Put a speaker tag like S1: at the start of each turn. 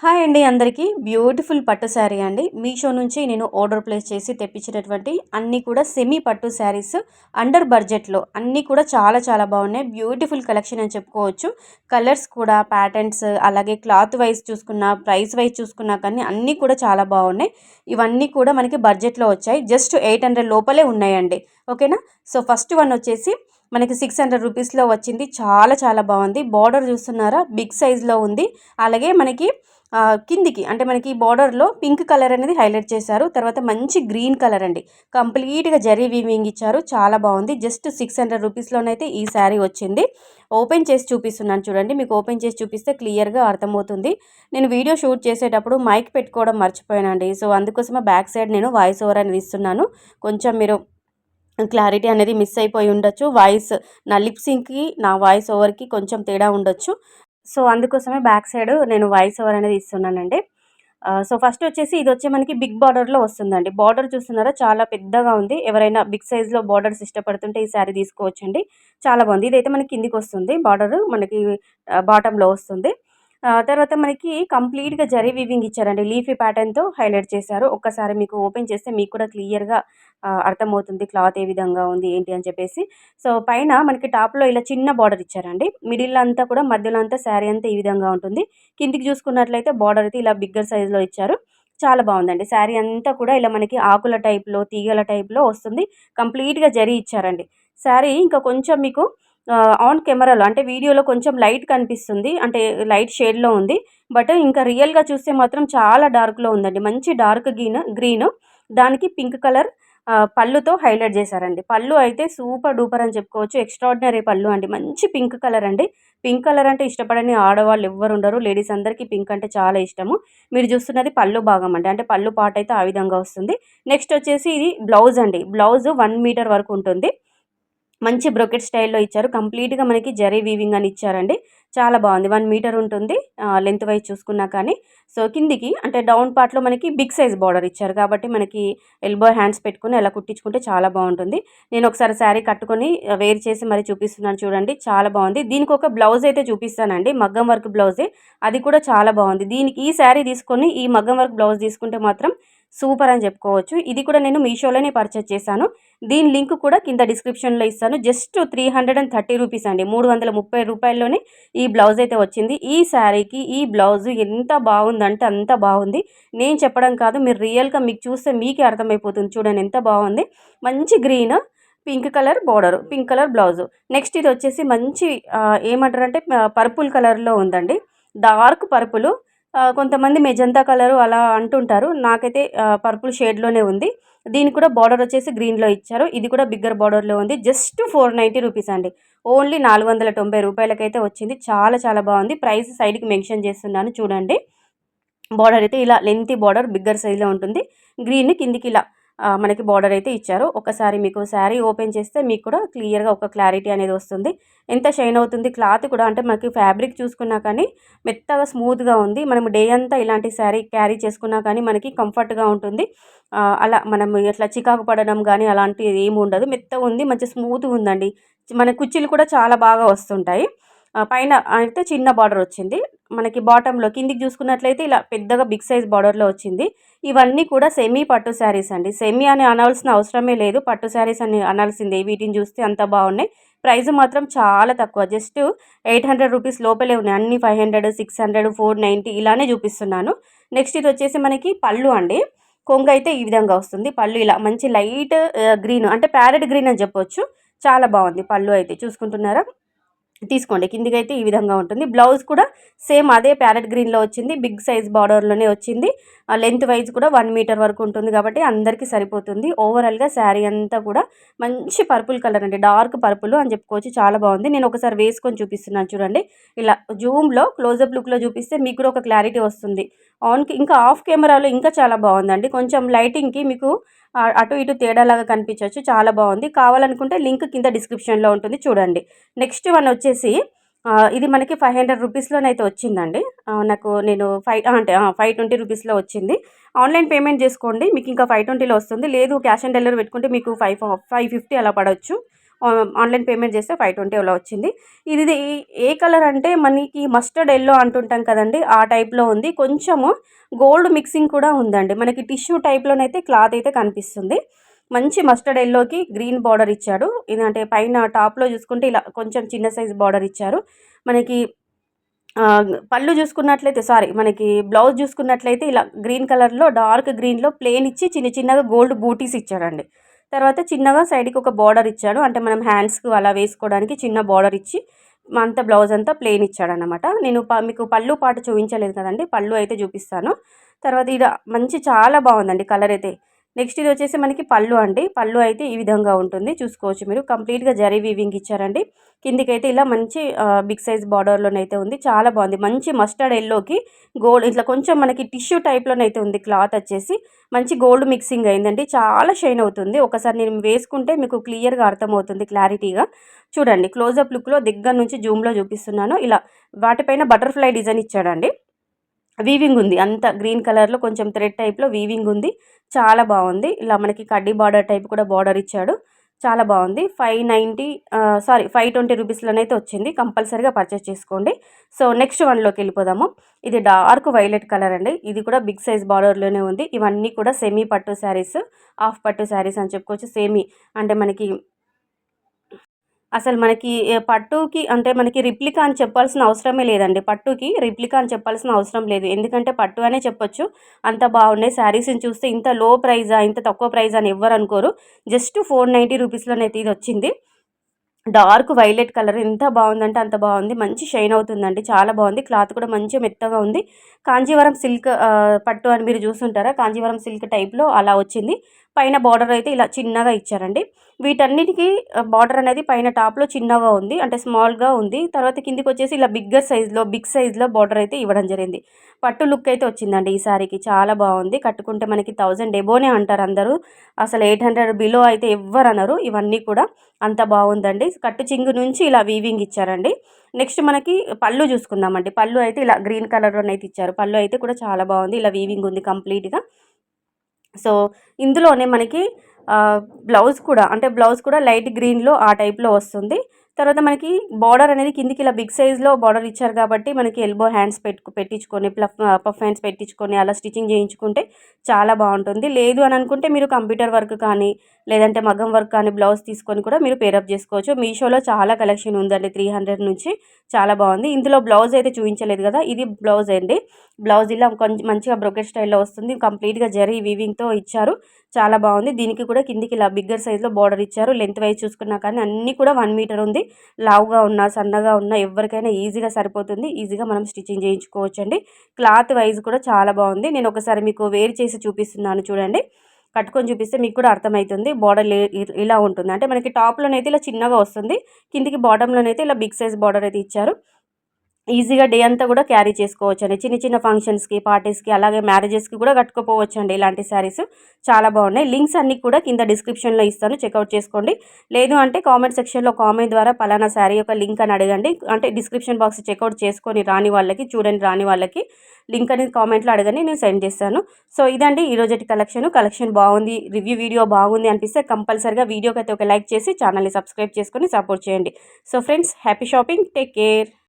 S1: Hi అండి అందరికీ. Beautiful పట్టు శారీ అండి. మీషో నుంచి నేను ఆర్డర్ ప్లేస్ చేసి తెప్పించినటువంటి అన్నీ కూడా సెమీ పట్టు శారీస్ అండర్ బడ్జెట్‌లో అన్నీ కూడా చాలా చాలా బాగున్నాయి. బ్యూటిఫుల్ కలెక్షన్ అని చెప్పుకోవచ్చు. కలర్స్ కూడా ప్యాటర్న్స్ అలాగే క్లాత్ వైస్ చూసుకున్నా, ప్రైస్ వైస్ చూసుకున్నా కానీ అన్నీ కూడా చాలా బాగున్నాయి. ఇవన్నీ కూడా మనకి బడ్జెట్‌లో వచ్చాయి. జస్ట్ 800 లోపలే ఉన్నాయండి. ఓకేనా? సో ఫస్ట్ వన్ వచ్చేసి మనకి 600 రూపీస్‌లో వచ్చింది. చాలా చాలా బాగుంది. బార్డర్ చూస్తున్నారా? బిగ్ సైజ్‌లో ఉంది. అలాగే మనకి కిందికి అంటే మనకి బార్డర్‌లో పింక్ కలర్ అనేది హైలైట్ చేశారు. తర్వాత మంచి గ్రీన్ కలర్ అండి. కంప్లీట్‌గా జరీ వీవింగ్ ఇచ్చారు. చాలా బాగుంది. జస్ట్ 600 రూపీస్‌లోనైతే ఈ శారీ వచ్చింది. ఓపెన్ చేసి చూపిస్తున్నాను చూడండి. మీకు ఓపెన్ చేసి చూపిస్తే క్లియర్‌గా అర్థమవుతుంది. నేను వీడియో షూట్ చేసేటప్పుడు మైక్ పెట్టుకోవడం మర్చిపోయానండి. సో అందుకోసమే బ్యాక్ సైడ్ నేను వాయిస్ ఓవర్ అనేది ఇస్తున్నాను. కొంచెం మీరు క్లారిటీ అనేది మిస్ అయిపోయి ఉండొచ్చు. నా లిప్ సింక్‌కి, నా వాయిస్ ఓవర్‌కి కొంచెం తేడా ఉండొచ్చు. సో అందుకోసమే బ్యాక్ సైడ్ నేను వాయిస్ ఓవర్ అనేది ఇస్తున్నానండి. సో ఫస్ట్ వచ్చేసి ఇదొచ్చి మనకి బిగ్ బార్డర్‌లో వస్తుందండి. బార్డర్ చూస్తున్నారా? చాలా పెద్దగా ఉంది. ఎవరైనా బిగ్ సైజ్‌లో బార్డర్స్ ఇష్టపడుతుంటే ఈ శారీ తీసుకోవచ్చండి. చాలా బాగుంది. ఇదైతే మనకి కిందికొస్తుంది. బార్డర్ మనకి బాటమ్‌లో వస్తుంది. తర్వాత మనకి కంప్లీట్‌గా జరీ వీవింగ్ ఇచ్చారండి. లీఫీ ప్యాటర్న్‌తో హైలైట్ చేశారు. ఒక్కసారి మీకు ఓపెన్ చేస్తే మీకు కూడా క్లియర్‌గా అర్థమవుతుంది క్లాత్ ఏ విధంగా ఉంది ఏంటి అని చెప్పేసి. సో పైన మనకి టాప్‌లో ఇలా చిన్న బార్డర్ ఇచ్చారండి. మిడిల్‌లో అంతా కూడా మధ్యలో అంతా శారీ అంతా ఈ విధంగా ఉంటుంది. కిందికి చూసుకున్నట్లయితే బార్డర్ అయితే ఇలా బిగ్గర్ సైజ్‌లో ఇచ్చారు. చాలా బాగుందండి. శారీ అంతా కూడా ఇలా మనకి ఆకుల టైప్‌లో, తీగల టైప్‌లో వస్తుంది. కంప్లీట్‌గా జరీ ఇచ్చారండి. శారీ ఇంకా కొంచెం మీకు ఆన్ కెమెరాలో అంటే వీడియోలో కొంచెం లైట్ కనిపిస్తుంది. అంటే లైట్ షేడ్‌లో ఉంది. బట్ ఇంకా రియల్‌గా చూస్తే మాత్రం చాలా డార్క్‌లో ఉందండి. మంచి డార్క్ గ్రీన్ దానికి పింక్ కలర్ పళ్ళుతో హైలైట్ చేశారండి. పళ్ళు అయితే సూపర్ డూపర్ అని చెప్పుకోవచ్చు. ఎక్స్ట్రార్డినరీ పళ్ళు అండి. మంచి పింక్ కలర్ అండి. పింక్ కలర్ అంటే ఇష్టపడని ఆడవాళ్ళు ఎవ్వరు ఉండరు. లేడీస్ అందరికీ పింక్ అంటే చాలా ఇష్టము. మీరు చూస్తున్నది పళ్ళు భాగం అండి. అంటే పళ్ళు పార్ట్ అయితే ఆ విధంగా వస్తుంది. నెక్స్ట్ వచ్చేసి ఇది బ్లౌజ్ అండి. బ్లౌజ్ 1 మీటర్ వరకు ఉంటుంది. మంచి బ్రొకెట్ స్టైల్‌లో ఇచ్చారు. కంప్లీట్‌గా మనకి జరీ వీవింగ్ అని ఇచ్చారండి. చాలా బాగుంది. 1 మీటర్ ఉంటుంది. లెంత్ వైస్ చూసుకున్నా కానీ. సో కిందికి అంటే డౌన్ పార్ట్‌లో మనకి బిగ్ సైజ్ బార్డర్ ఇచ్చారు. కాబట్టి మనకి ఎల్బో హ్యాండ్స్ పెట్టుకొని అలా కుట్టించుకుంటే చాలా బాగుంటుంది. నేను ఒకసారి శారీ కట్టుకొని వేర్ చేసి మరి చూపిస్తున్నాను చూడండి. చాలా బాగుంది. దీనికి ఒక బ్లౌజ్ అయితే చూపిస్తానండి. మగ్గం వర్క్ బ్లౌజే. అది కూడా చాలా బాగుంది. దీనికి ఈ శారీ తీసుకొని ఈ మగ్గం వర్క్ బ్లౌజ్ తీసుకుంటే మాత్రం సూపర్ అని చెప్పుకోవచ్చు. ఇది కూడా నేను మీషోలోనే పర్చేజ్ చేశాను. దీని లింక్ కూడా కింద డిస్క్రిప్షన్‌లో ఇస్తాను. జస్ట్ 330 రూపీస్ అండి. 330 రూపాయల్లోనే ఈ బ్లౌజ్ అయితే వచ్చింది. ఈ శారీకి ఈ బ్లౌజ్ ఎంత బాగుందంటే అంత బాగుంది. నేను చెప్పడం కాదు, మీరు రియల్‌గా మీకు చూస్తే మీకే అర్థమైపోతుంది. చూడండి ఎంత బాగుంది. మంచి green, pink colour border, pink colour blouse. Next ఇది వచ్చేసి మంచి ఏమంటారంటే పర్పుల్ కలర్‌లో ఉందండి. డార్క్ పర్పులు. కొంతమంది మెజంతా కలరు అలా అంటుంటారు. నాకైతే పర్పుల్ షేడ్‌లోనే ఉంది. దీనికి కూడా బార్డర్ వచ్చేసి గ్రీన్‌లో ఇచ్చారు. ఇది కూడా బిగ్గర్ బార్డర్‌లో ఉంది. జస్ట్ 490 రూపీస్ అండి. ఓన్లీ 490 రూపాయలకైతే వచ్చింది. చాలా చాలా బాగుంది. ప్రైస్ సైడ్‌కి మెన్షన్ చేస్తున్నాను చూడండి. బార్డర్ అయితే ఇలా లెంతీ బార్డర్ బిగ్గర్ సైజ్‌లో ఉంటుంది. గ్రీన్ కిందికి ఇలా మనకి బార్డర్ అయితే ఇచ్చారు. ఒకసారి మీకు శారీ ఓపెన్ చేస్తే మీకు కూడా క్లియర్‌గా ఒక క్లారిటీ అనేది వస్తుంది. ఎంత షైన్ అవుతుంది క్లాత్ కూడా అంటే మనకి ఫ్యాబ్రిక్ చూసుకున్నా కానీ మెత్తగా స్మూత్‌గా ఉంది. మనం డే అంతా ఇలాంటి శారీ క్యారీ చేసుకున్నా కానీ మనకి కంఫర్ట్‌గా ఉంటుంది. అలా మనం ఇట్లా చికాకు పడడం గానీ అలాంటిది ఏమి ఉండదు. మెత్తగా ఉంది. మంచి స్మూత్‌గా ఉందండి. మన కుర్చీలు కూడా చాలా బాగా వస్తుంటాయి. పైన అయితే చిన్న బార్డర్ వచ్చింది. మనకి బాటమ్‌లో కిందికి చూసుకున్నట్లయితే ఇలా పెద్దగా బిగ్ సైజ్ బార్డర్‌లో వచ్చింది. ఇవన్నీ కూడా సెమీ పట్టు శారీస్ అండి. సెమీ అని అనాల్సిన అవసరమే లేదు. పట్టు శారీస్ అని అనాల్సిందే. వీటిని చూస్తే అంత బాగున్నాయి. ప్రైస్ మాత్రం చాలా తక్కువ. జస్ట్ 800 రూపీస్ లోపలే ఉన్నాయి. అన్ని 500, 600, 490 ఇలానే చూపిస్తున్నాను. నెక్స్ట్ ఇది వచ్చేసి మనకి పళ్ళు అండి. కొంగైతే ఈ విధంగా వస్తుంది. పళ్ళు ఇలా మంచి లైట్ గ్రీన్ అంటే ప్యారెట్ గ్రీన్ అని చెప్పొచ్చు. చాలా బాగుంది పళ్ళు అయితే చూసుకుంటున్నారా? తీసుకోండి. కిందికైతే ఈ విధంగా ఉంటుంది. బ్లౌజ్ కూడా సేమ్ అదే ప్యారెట్ గ్రీన్‌లో వచ్చింది. బిగ్ సైజ్ బార్డర్‌లోనే వచ్చింది. లెంత్ వైజ్ కూడా 1 మీటర్ వరకు ఉంటుంది కాబట్టి అందరికీ సరిపోతుంది. ఓవరాల్‌గా శారీ అంతా కూడా మంచి పర్పుల్ కలర్ అండి. డార్క్ పర్పుల్ అని చెప్పుకోవచ్చు. చాలా బాగుంది. నేను ఒకసారి వేసుకొని చూపిస్తున్నాను చూడండి. ఇలా జూమ్‌లో క్లోజప్ లుక్‌లో చూపిస్తే మీకు కూడా ఒక క్లారిటీ వస్తుంది. ఇంకా ఆఫ్ కెమెరాలో ఇంకా చాలా బాగుందండి. కొంచెం లైటింగ్‌కి మీకు అటు ఇటు తేడాలాగా కనిపించొచ్చు. చాలా బాగుంది. కావాలనుకుంటే లింక్ కింద డిస్క్రిప్షన్‌లో ఉంటుంది చూడండి. నెక్స్ట్ వన్ వచ్చేసి ఇది మనకి 500 రూపీస్‌లోనైతే వచ్చిందండి. నేను 520 రూపీస్‌లో వచ్చింది. ఆన్‌లైన్ పేమెంట్ చేసుకోండి. మీకు ఇంకా 520లో వస్తుంది. లేదు క్యాష్ ఆన్ డెలివరీ పెట్టుకుంటే మీకు 550 అలా పడొచ్చు. ఆన్లైన్ పేమెంట్ చేస్తే 520 అలా వచ్చింది. ఇది ఏ కలర్ అంటే మనకి మస్టర్డ్ ఎల్లో అంటుంటాం కదండి, ఆ టైప్లో ఉంది. కొంచెము గోల్డ్ మిక్సింగ్ కూడా ఉందండి. మనకి టిష్యూ టైప్లోనైతే క్లాత్ అయితే కనిపిస్తుంది. మంచి మస్టర్డ్ ఎల్లోకి గ్రీన్ బార్డర్ ఇచ్చాడు. ఇదంటే పైన టాప్లో చూసుకుంటే ఇలా కొంచెం చిన్న సైజ్ బార్డర్ ఇచ్చారు. మనకి పళ్ళు చూసుకున్నట్లయితే మనకి బ్లౌజ్ చూసుకున్నట్లయితే ఇలా గ్రీన్ కలర్లో డార్క్ గ్రీన్లో ప్లెయిన్ ఇచ్చి చిన్న చిన్నగా గోల్డ్ బూటీస్ ఇచ్చాడండి. తర్వాత చిన్నగా సైడ్కి ఒక బార్డర్ ఇచ్చాడు. అంటే మనం హ్యాండ్స్కి అలా వేసుకోవడానికి చిన్న బార్డర్ ఇచ్చి అంత బ్లౌజ్ అంతా ప్లెయిన్ ఇచ్చాడనమాట. నేను మీకు పళ్ళు పాటు చూపించలేదు కదండి, పళ్ళు అయితే చూపిస్తాను. తర్వాత ఇది చాలా బాగుందండి కలర్ అయితే. నెక్స్ట్ ఇది వచ్చేసి మనకి పళ్ళు అండి. పళ్ళు అయితే ఈ విధంగా ఉంటుంది, చూసుకోవచ్చు మీరు. కంప్లీట్గా జరీ వీవింగ్ ఇచ్చారండి. కిందికైతే ఇలా మంచి బిగ్ సైజ్ బార్డర్లోనైతే ఉంది. చాలా బాగుంది. మంచి మస్టర్డ్ ఎల్లోకి గోల్డ్ ఇట్లా కొంచెం మనకి టిష్యూ టైప్లోనైతే ఉంది. క్లాత్ వచ్చేసి మంచి గోల్డ్ మిక్సింగ్ అయిందండి. చాలా షైన్ అవుతుంది. ఒకసారి నేను వేసుకుంటే మీకు క్లియర్గా అర్థమవుతుంది, క్లారిటీగా చూడండి. క్లోజప్ లుక్లో దగ్గర నుంచి జూమ్లో చూపిస్తున్నాను. ఇలా వాటిపైన బటర్ఫ్లై డిజైన్ ఇచ్చాడండి. వీవింగ్ ఉంది, అంత గ్రీన్ కలర్లో కొంచెం థ్రెడ్ టైప్లో వీవింగ్ ఉంది. చాలా బాగుంది. ఇలా మనకి కడ్డీ బార్డర్ టైప్ కూడా బార్డర్ ఇచ్చాడు. చాలా బాగుంది. 520 రూపీస్లోనైతే వచ్చింది. కంపల్సరీగా పర్చేస్ చేసుకోండి. సో నెక్స్ట్ వన్లోకి వెళ్ళిపోదాము. ఇది డార్క్ వైలెట్ కలర్ అండి. ఇది కూడా బిగ్ సైజ్ బార్డర్లోనే ఉంది. ఇవన్నీ కూడా సెమీ పట్టు శారీస్, హాఫ్ పట్టు శారీస్ అని చెప్పుకోవచ్చు. సెమీ అంటే మనకి అసలు మనకి పట్టుకి అంటే మనకి రిప్లికా అని చెప్పాల్సిన అవసరమే లేదండి. పట్టుకి రిప్లికా అని చెప్పాల్సిన అవసరం లేదు. ఎందుకంటే పట్టు అనే చెప్పొచ్చు. అంత బాగున్నాయి. శారీస్ని చూస్తే ఇంత లో ప్రైజా, ఇంత తక్కువ ప్రైజా అని ఎవ్వరు అనుకోరు. జస్ట్ 490 రూపీస్లోనైతే ఇది వచ్చింది. డార్క్ వైలెట్ కలర్ ఎంత బాగుందంటే అంత బాగుంది. మంచి షైన్ అవుతుందండి. చాలా బాగుంది. క్లాత్ కూడా మంచిగా మెత్తగా ఉంది. కాంజీవరం సిల్క్ పట్టు అని మీరు చూస్తుంటారా, కాంజీవరం సిల్క్ టైప్లో అలా వచ్చింది. పైన బార్డర్ అయితే ఇలా చిన్నగా ఇచ్చారండి. వీటన్నిటికీ బార్డర్ అనేది పైన టాప్లో చిన్నగా ఉంది, అంటే స్మాల్గా ఉంది. తర్వాత కిందికి వచ్చేసి ఇలా బిగ్ సైజ్లో బార్డర్ అయితే ఇవ్వడం జరిగింది. పట్టు లుక్ అయితే వచ్చిందండి ఈ సారీకి. చాలా బాగుంది. కట్టుకుంటే మనకి 1000 ఎబోనే అంటారు అందరూ. అసలు 800 బిలో అయితే ఎవ్వరు అనరు. ఇవన్నీ కూడా అంత బాగుందండి. కట్టు చింగు నుంచి ఇలా వీవింగ్ ఇచ్చారండి. నెక్స్ట్ మనకి పళ్ళు చూసుకుందామండి. పళ్ళు అయితే ఇలా గ్రీన్ కలర్లోనైతే ఇచ్చారు. పళ్ళు అయితే కూడా చాలా బాగుంది. ఇలా వీవింగ్ ఉంది కంప్లీట్గా. సో ఇందులోనే మనకి బ్లౌజ్ కూడా లైట్ గ్రీన్లో ఆ టైప్లో వస్తుంది. తర్వాత మనకి బార్డర్ అనేది కిందికి ఇలా బిగ్ సైజ్లో బార్డర్ ఇచ్చారు కాబట్టి మనకి ఎల్బో హ్యాండ్స్ పెట్టించుకొని పఫ్ హ్యాండ్స్ పెట్టించుకొని అలా స్టిచ్చింగ్ చేయించుకుంటే చాలా బాగుంటుంది. లేదు అని అనుకుంటే మీరు కంప్యూటర్ వర్క్ కానీ లేదంటే మగ్గం వర్క్ కానీ బ్లౌజ్ తీసుకొని కూడా మీరు పేరప్ చేసుకోవచ్చు. మీషోలో చాలా కలెక్షన్ ఉందండి. 300 నుంచి చాలా బాగుంది. ఇందులో బ్లౌజ్ అయితే చూపించలేదు కదా, ఇది బ్లౌజ్ అండి. బ్లౌజ్ ఇలా కొంచెం మంచిగా బ్రోకెట్ స్టైల్లో వస్తుంది. కంప్లీట్గా జరీ వీవింగ్తో ఇచ్చారు. చాలా బాగుంది. దీనికి కూడా కిందికి ఇలా బిగ్గర్ సైజ్లో బార్డర్ ఇచ్చారు. లెంత్ వైజ్ చూసుకున్నా కానీ అన్నీ కూడా 1 మీటర్ ఉంది. లావుగా ఉన్నా సన్నగా ఉన్నా ఎవరికైనా ఈజీగా సరిపోతుంది. ఈజీగా మనం స్టిచ్చింగ్ చేయించుకోవచ్చండి. క్లాత్ వైజ్ కూడా చాలా బాగుంది. నేను ఒకసారి మీకు వేర్ చేసి చూపిస్తున్నాను చూడండి. కట్టుకొని చూపిస్తే మీకు కూడా అర్థమవుతుంది. బార్డర్ ఇలా ఉంటుంది. అంటే మనకి టాప్లోనైతే ఇలా చిన్నగా వస్తుంది, కిందికి బాటంలోనైతే ఇలా బిగ్ సైజ్ బార్డర్ అయితే ఇచ్చారు. ఈజీగా డే అంతా కూడా క్యారీ చేసుకోవచ్చండి. చిన్న చిన్న ఫంక్షన్స్కి, పార్టీస్కి, అలాగే మ్యారేజెస్కి కూడా కట్టుకోపోవచ్చండి ఇలాంటి శారీస్. చాలా బాగున్నాయి. లింక్స్ అన్నీ కూడా కింద డిస్క్రిప్షన్లో ఇస్తాను, చెక్అవుట్ చేసుకోండి. లేదు అంటే కామెంట్ సెక్షన్లో కామెంట్ ద్వారా పలానా శారీ యొక్క లింక్ అని అడగండి. అంటే డిస్క్రిప్షన్ బాక్స్ చెక్అవుట్ చేసుకొని రాని వాళ్ళకి లింక్ అనేది కామెంట్లో అడగండి, నేను సెండ్ చేస్తాను. సో ఇదండి ఈరోజు కలెక్షన్ బాగుంది, రివ్యూ వీడియో బాగుంది అనిపిస్తే కంపల్సరిగా వీడియోకి అయితే ఒక లైక్ చేసి ఛానల్ని సబ్స్క్రైబ్ చేసుకొని సపోర్ట్ చేయండి. So friends, happy shopping, take care.